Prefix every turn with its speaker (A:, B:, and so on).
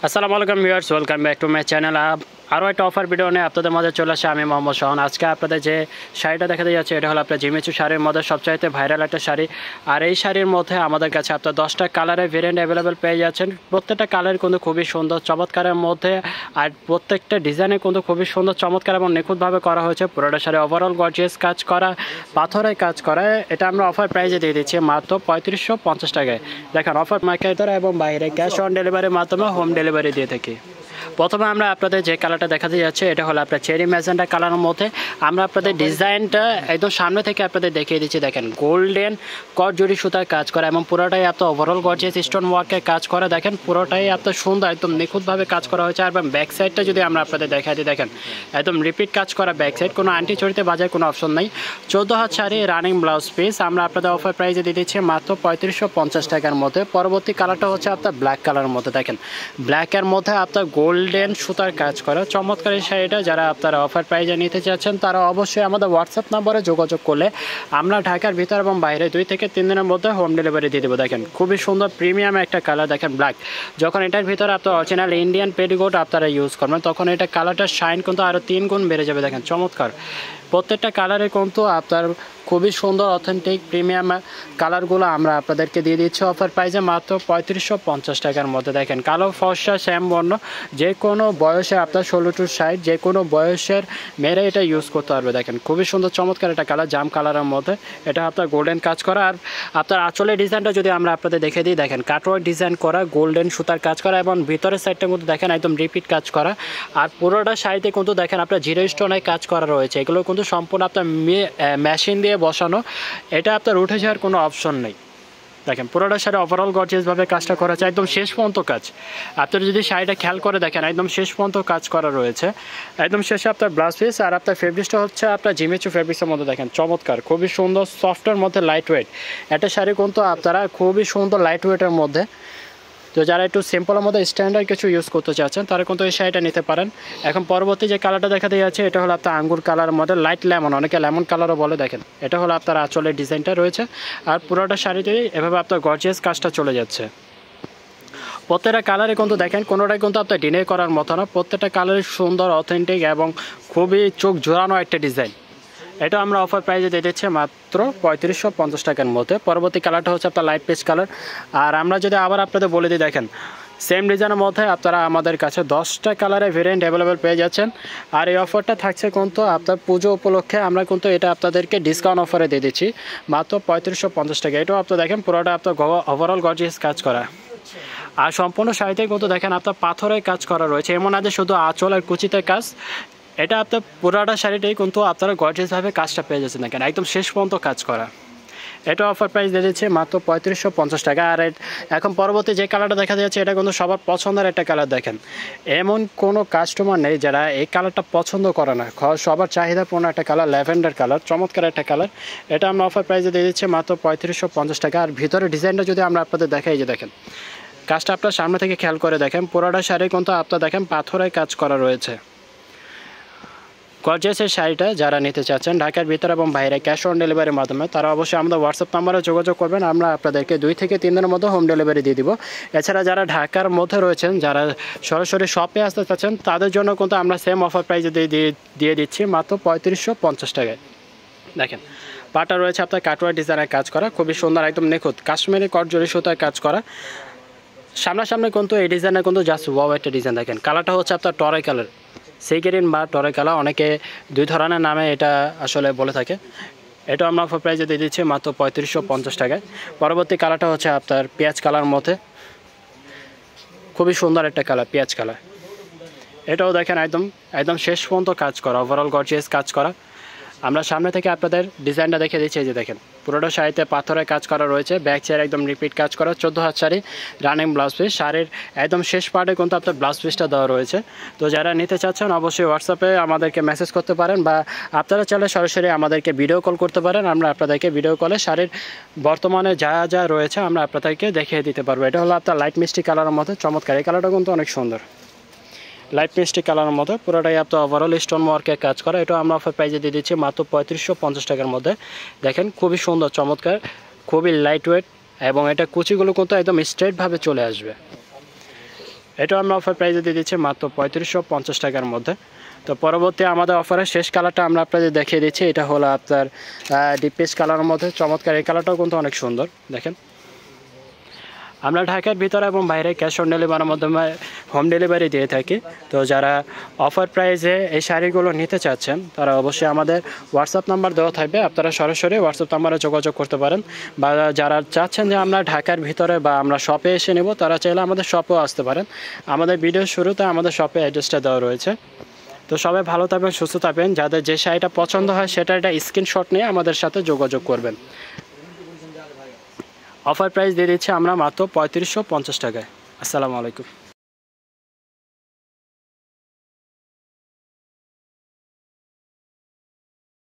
A: আসসালামু আলাইকুম viewers, welcome back to my channel. আরও একটা অফার ভিডিও নিয়ে আপনাদের মাঝে চলে আসে আমি মোহাম্মদ শাওন। আজকে আপনাদের যে শাড়িটা দেখাতে যাচ্ছে এটা হলো আপনার জিমিচু শাড়ির মধ্যে সবচাইতে ভাইরাল একটা শাড়ি। আর এই শাড়ির মধ্যে আমাদের কাছে আপনার 10টা কালারের ভেরিয়েন্ট অ্যাভেলেবেল পেয়ে যাচ্ছেন। প্রত্যেকটা কালার কিন্তু খুবই সুন্দর চমৎকারের মধ্যে, আর প্রত্যেকটা ডিজাইনে কিন্তু খুবই সুন্দর চমৎকার এবং নিখুঁতভাবে করা হয়েছে। পুরোটা শাড়ি ওভারঅল গর্জিয়াস কাজ করা, পাথরের কাজ করা। এটা আমরা অফার প্রাইজে দিয়ে দিচ্ছি মাত্র 3550 টাকায়। দেখেন অফার মার্কেট এবং বাইরে ক্যাশ অন ডেলিভারির মাধ্যমে হোম ডেলিভারি দিয়ে থাকি। প্রথমে আমরা আপনাদের যে কালারটা দেখাতে যাচ্ছি এটা হলো আপনার চেরি ম্যাজেন্টা কালারের মধ্যে। আমরা আপনাদের ডিজাইনটা একদম সামনে থেকে আপনাদের দেখিয়ে দিচ্ছি। দেখেন গোল্ডেন কট জুড়ি সুতার কাজ করা এবং পুরোটাই আপনার ওভারঅল গর্জিয়াস স্টোন ওয়ার্কের কাজ করা। দেখেন পুরোটাই আপনার সুন্দর একদম নিখুঁতভাবে কাজ করা হয়েছে। আর ব্যাক সাইডটা যদি আমরা আপনাদের দেখাই দিই, দেখেন একদম রিপিট কাজ করা ব্যাক সাইড, কোনো আন্টি চড়িতে বাজার কোনো অপশন নেই। 14 হাত শাড়ি রানিং ব্লাউজ পিস আমরা আপনাদের অফার প্রাইজে দিয়ে দিচ্ছি মাত্র 3550 টাকার মধ্যে। পরবর্তী কালারটা হচ্ছে আপনার ব্ল্যাক কালারের মধ্যে। দেখেন ব্ল্যাকের মধ্যে আপনার গোল্ডেন সুতার কাজ করা চমৎকার এই শাড়িটা। যারা আপনারা অফার প্রাইজে নিতে চাচ্ছেন তারা অবশ্যই আমাদের হোয়াটসঅ্যাপ নম্বরে যোগাযোগ করলে আমরা ঢাকার ভিতর এবং বাইরে 2 থেকে 3 দিনের মধ্যে হোম ডেলিভারি দিয়ে দেবো। দেখেন খুবই সুন্দর প্রিমিয়াম একটা কালার। দেখেন ব্ল্যাক, যখন এটার ভিতরে আপনার অরিজিনাল ইন্ডিয়ান পেটিকোট আপনারা ইউজ করবেন তখন এটা কালারটার শাইন কিন্তু আরও 3 গুণ বেড়ে যাবে। দেখেন চমৎকার প্রত্যেকটা কালারে কিন্তু আপনার খুবই সুন্দর অথেন্টিক প্রিমিয়াম কালারগুলো আমরা আপনাদেরকে দিয়ে দিচ্ছি অফার প্রাইজে মাত্র 3550 টাকার মধ্যে। দেখেন কালো ফর্সা শ্যাম বর্ণ, যে কোনো বয়সে আপনার 16 to 60 যে কোনো বয়সের মেয়েরা এটা ইউজ করতে পারবে। দেখেন খুবই সুন্দর চমৎকার একটা কালার জাম কালারের মধ্যে। এটা আপনার গোল্ডেন কাজ করা। আর আপনার আঁচলের ডিজাইনটা যদি আমরা আপনাদের দেখে দিই, দেখেন কাটওয়ার্ক ডিজাইন করা, গোল্ডেন সুতার কাজ করা এবং ভিতরের সাইডটার মধ্যে দেখেন একদম রিপিট কাজ করা। আর পুরোটা শাড়িতে কিন্তু দেখেন আপনার জিরো স্টোনের কাজ করা রয়েছে। এগুলো কিন্তু সম্পূর্ণ আপনার মেশিন দিয়ে বসানো, এটা আপনার উঠে যাওয়ার কোনো অপশন নেই। দেখেন পুরোটা শাড়ি ওভারঅল গর্জিয়াসভাবে কাজটা করা আছে, একদম শেষ পর্যন্ত কাজ। আপনারা যদি শাড়িটা খেয়াল করে দেখেন একদম শেষ পর্যন্ত কাজ করা রয়েছে। একদম শেষে আপনার ব্লাউজ পিস। আর আপনার ফেব্রিক্সটা হচ্ছে আপনার জিমিচু ফেব্রিক্সের মধ্যে। দেখেন চমৎকার খুবই সুন্দর সফটের মধ্যে লাইট ওয়েট। একটা শাড়ি কিন্তু আপনারা খুবই সুন্দর লাইট ওয়েটের মধ্যে। তো যারা একটু সিম্পলের মধ্যে স্ট্যান্ডার্ড কিছু ইউজ করতে চাচ্ছেন তারা কিন্তু এই শাড়িটা নিতে পারেন। এখন পরবর্তী যে কালারটা দেখাতে যাচ্ছে এটা হলো আপনার আঙ্গুর কালার মধ্যে, লাইট লেমন, অনেকে লেমন কালারও বলে। দেখেন এটা হলো আপনার আঁচলের ডিজাইনটা রয়েছে। আর পুরোটা শাড়িতে এভাবে আপনার গর্জিয়াস কাজটা চলে যাচ্ছে। প্রত্যেকটা কালারে কিন্তু দেখেন কোনোটাই কিন্তু আপনার ডিনে করার মতো না। প্রত্যেকটা কালারই সুন্দর অথেন্টিক এবং খুবই চোখ জোড়ানো একটা ডিজাইন। এটা আমরা অফার প্রাইজে দিয়ে দিচ্ছি মাত্র 3550 টাকার মধ্যে। পরবর্তী কালারটা হচ্ছে আপনার লাইট পেস্ট কালার। আর আমরা যদি আবার আপনাদের বলে দিই, দেখেন সেম ডিজাইনের মধ্যে আপনারা আমাদের কাছে 10টা কালারের ভেরিয়েন্ট অ্যাভেলেবেল পেয়ে যাচ্ছেন। আর এই অফারটা থাকছে কিন্তু আপনার পুজো উপলক্ষে। আমরা কিন্তু এটা আপনাদেরকে ডিসকাউন্ট অফারে দিয়ে দিচ্ছি মাত্র 3550 টাকা। এটাও আপনার দেখেন পুরোটা আপনার ওভারঅল গর্জিয়াস কাজ করা। আর সম্পূর্ণ শাড়িতে কিন্তু দেখেন আপনার পাথরের কাজ করা রয়েছে, এমন আছে শুধু আঁচল আর কুচিতে কাজ। এটা আপনার পুরোটা শাড়িটাই কিন্তু আপনারা গর্জিয়াসভাবে কাজটা পেয়ে যাচ্ছেন। দেখেন একদম শেষ পর্যন্ত কাজ করা। এটা অফার প্রাইস দিয়ে দিচ্ছে মাত্র 3550 টাকা। আর এখন পরবর্তী যে কালারটা দেখা যাচ্ছে এটা কিন্তু সবার পছন্দের একটা কালার। দেখেন এমন কোনো কাস্টমার নেই যারা এই কালারটা পছন্দ করে না, সবার চাহিদাপূর্ণ একটা কালার, ল্যাভেন্ডার কালার, চমৎকার একটা কালার। এটা আমরা অফার প্রাইসে দিয়ে দিচ্ছি মাত্র 3550 টাকা। আর ভিতরে ডিজাইনটা যদি আমরা আপনাদের দেখাই, যে দেখেন কাজটা আপনার সামনে থেকে খেয়াল করে দেখেন পুরোটা শাড়ি কিন্তু আপনার দেখেন পাথরের কাজ করা রয়েছে। গর্জিয়াসের শাড়িটা যারা নিতে চাচ্ছেন ঢাকার ভিতরে এবং বাইরে ক্যাশ অন ডেলিভারির মাধ্যমে তারা অবশ্যই আমাদের হোয়াটসঅ্যাপ নাম্বারে যোগাযোগ করবেন। আমরা আপনাদেরকে 2 থেকে 3 দিনের মধ্যে হোম ডেলিভারি দিয়ে দিব। এছাড়া যারা ঢাকার মধ্যে রয়েছেন, যারা সরাসরি শপে আসতে চাচ্ছেন তাদের জন্য কিন্তু আমরা সেম অফার প্রাইসে দিয়ে দিচ্ছি মাত্র 3550 টাকায়। দেখেন পাটা রয়েছে আপনার কাটওয়ার্ক ডিজাইনের কাজ করা, খুবই সুন্দর একদম নিখুঁত কাশ্মীরি কট জরি সুতার কাজ করা। সামনাসামনি কিন্তু এই ডিজাইনের কিন্তু জাস্ট ওয়াও একটা ডিজাইন। দেখেন কালারটা হচ্ছে আপনার টরে কালার, সি গ্রিন বা টরে কালার, অনেকে 2 ধরনের নামে এটা আসলে বলে থাকে। এটা আমরা অফার প্রাইজে দিয়ে দিচ্ছি মাত্র 3550 টাকায়। পরবর্তী কালারটা হচ্ছে আপনার পেঁয়াজ কালার মধ্যে, খুবই সুন্দর একটা কালার পেঁয়াজ কালার। এটাও দেখেন একদম শেষ পর্যন্ত কাজ করা, ওভারঅল গর্জিয়াস কাজ করা। আমরা সামনে থেকে আপনাদের ডিজাইনটা দেখে দিচ্ছি। এই যে দেখেন পুরোটা শাড়িতে পাথরের কাজ করা রয়েছে, ব্যাক সাইড একদম রিপিট কাজ করা, 14 হাত শাড়ি রানিং ব্লাউজ পিস। শাড়ির একদম শেষ পার্টে কিন্তু আপনার ব্লাউজ পিসটা দেওয়া রয়েছে। তো যারা নিতে চাচ্ছেন অবশ্যই হোয়াটসঅ্যাপে আমাদেরকে মেসেজ করতে পারেন বা আপনারা চাইলে সরাসরি আমাদেরকে ভিডিও কল করতে পারেন। আমরা আপনাদেরকে ভিডিও কলে শাড়ির বর্তমানে যা যা রয়েছে আমরা আপনাদেরকে দেখিয়ে দিতে পারবো। এটা হলো আপনার লাইট মিষ্টি কালারের মধ্যে চমৎকার। এই কালারটা কিন্তু অনেক সুন্দর, লাইট মিষ্টি কালারের মধ্যে, পুরোটাই আপনার ওভারঅল স্টোন ওয়ার্কের কাজ করা। এটা আমরা অফার প্রাইজে দিয়ে দিচ্ছি মাত্র 3550 টাকার মধ্যে। দেখেন খুবই সুন্দর চমৎকার, খুবই লাইট ওয়েট এবং এটা কুচিগুলো কিন্তু একদম স্ট্রেটভাবে চলে আসবে। এটাও আমরা অফার প্রাইসে দিয়ে দিচ্ছি মাত্র 3550 টাকার মধ্যে। তো পরবর্তী আমাদের অফারের শেষ কালারটা আমরা আপনাদের দেখিয়ে দিচ্ছি। এটা হলো আপনার ডিপ পেস্ট কালারের মধ্যে চমৎকার। এই কালারটাও কিন্তু অনেক সুন্দর। দেখেন, আমরা ঢাকার ভিতরে এবং বাইরে ক্যাশ অন ডেলিভারির মাধ্যমে হোম ডেলিভারি দিয়ে থাকি। তো যারা অফার প্রাইসে এই শাড়িগুলো নিতে চাচ্ছেন তারা অবশ্যই আমাদের হোয়াটসঅ্যাপ নাম্বার দেওয়া থাকবে, আপনারা সরাসরি হোয়াটসঅ্যাপ নাম্বারে যোগাযোগ করতে পারেন। বা যারা চাচ্ছেন যে আমরা ঢাকার ভিতরে বা আমরা শপে এসে নেব, তারা চাইলে আমাদের শপেও আসতে পারেন। আমাদের ভিডিওর শুরুতে আমাদের শপে অ্যাড্রেসটা দেওয়া রয়েছে। তো সবাই ভালো থাকবেন, সুস্থ থাকবেন। যাদের যে শাড়িটা পছন্দ হয় সেটা একটা স্ক্রিনশট নিয়ে আমাদের সাথে যোগাযোগ করবেন। অফার প্রাইস দিয়ে দিচ্ছি আমরা মাত্র 3550 টাকায়। আসসালামু আলাইকুম।